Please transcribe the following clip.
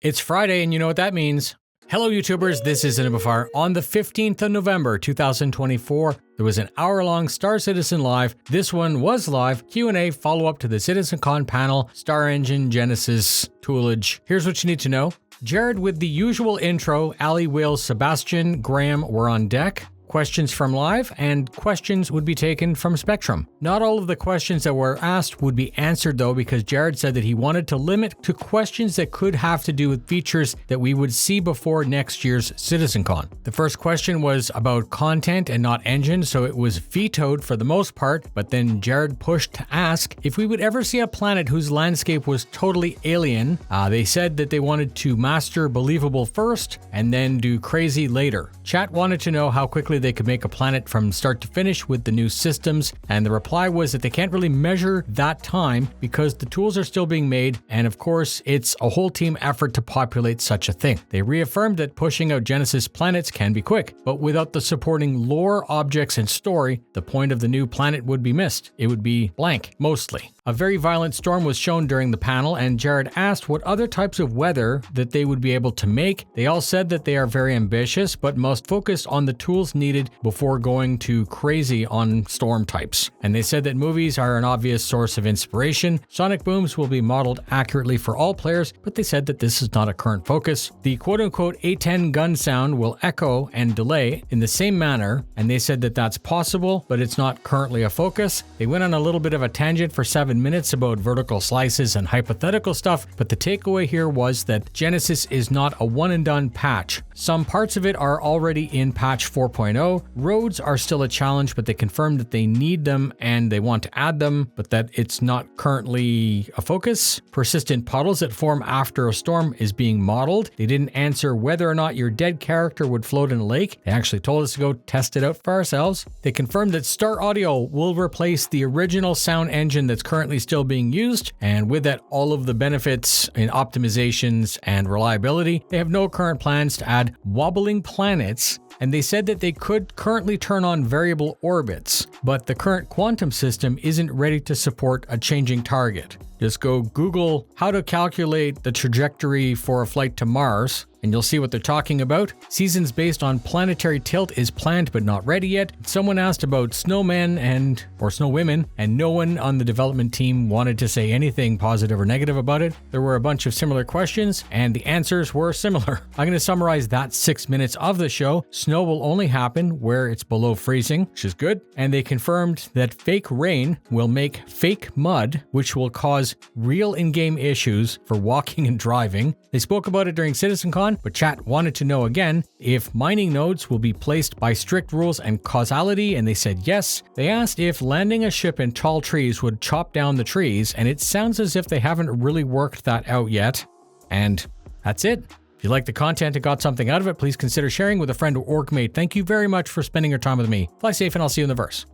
It's Friday, and you know what that means. Hello, YouTubers. This is noobifier. On the 15th of November, 2024, there was an hour-long Star Citizen Live. This one was live. Q&A follow-up to the CitizenCon panel, Star Engine, Genesis, Toolage. Here's what you need to know. Jared with the usual intro. Ali, Will, Sebastian, Graham were on deck. Questions from live, and questions would be taken from Spectrum. Not all of the questions that were asked would be answered though, because Jared said that he wanted to limit to questions that could have to do with features that we would see before next year's CitizenCon. The first question was about content and not engine, so it was vetoed for the most part, but then Jared pushed to ask if we would ever see a planet whose landscape was totally alien. They said that they wanted to master believable first and then do crazy later. Chat wanted to know how quickly they could make a planet from start to finish with the new systems, and the reply was that they can't really measure that time because the tools are still being made, and of course it's a whole team effort to populate such a thing. They reaffirmed that pushing out Genesis planets can be quick, but without the supporting lore, objects, and story, the point of the new planet would be missed. It would be blank, mostly. A very violent storm was shown during the panel, and Jared asked what other types of weather that they would be able to make. They all said that they are very ambitious, but most focused on the tools needed before going too crazy on storm types. And they said that movies are an obvious source of inspiration. Sonic booms will be modeled accurately for all players, but they said that this is not a current focus. The quote-unquote A10 gun sound will echo and delay in the same manner, and they said that that's possible, but it's not currently a focus. They went on a little bit of a tangent for 7 minutes about vertical slices and hypothetical stuff, but the takeaway here was that Genesis is not a one-and-done patch. Some parts of it are already in patch 4.0. Roads are still a challenge, but they confirmed that they need them and they want to add them, but that it's not currently a focus. Persistent puddles that form after a storm is being modeled. They didn't answer whether or not your dead character would float in a lake. They actually told us to go test it out for ourselves. They confirmed that Star Audio will replace the original sound engine that's currently still being used, and with that, all of the benefits in optimizations and reliability. They have no current plans to add wobbling planets, and they said that they could currently turn on variable orbits, but the current quantum system isn't ready to support a changing target. Just go Google how to calculate the trajectory for a flight to Mars, and you'll see what they're talking about. Seasons based on planetary tilt is planned but not ready yet. Someone asked about snowmen or snowwomen, and no one on the development team wanted to say anything positive or negative about it. There were a bunch of similar questions, and the answers were similar. I'm going to summarize that 6 minutes of the show. Snow will only happen where it's below freezing, which is good. And they confirmed that fake rain will make fake mud, which will cause real in-game issues for walking and driving. They spoke about it during CitizenCon, but chat wanted to know again if mining nodes will be placed by strict rules and causality, and they said yes. They asked if landing a ship in tall trees would chop down the trees, and it sounds as if they haven't really worked that out yet. And that's it. If you like the content and got something out of it, please consider sharing with a friend or org mate. Thank you very much for spending your time with me. Fly safe, and I'll see you in the verse.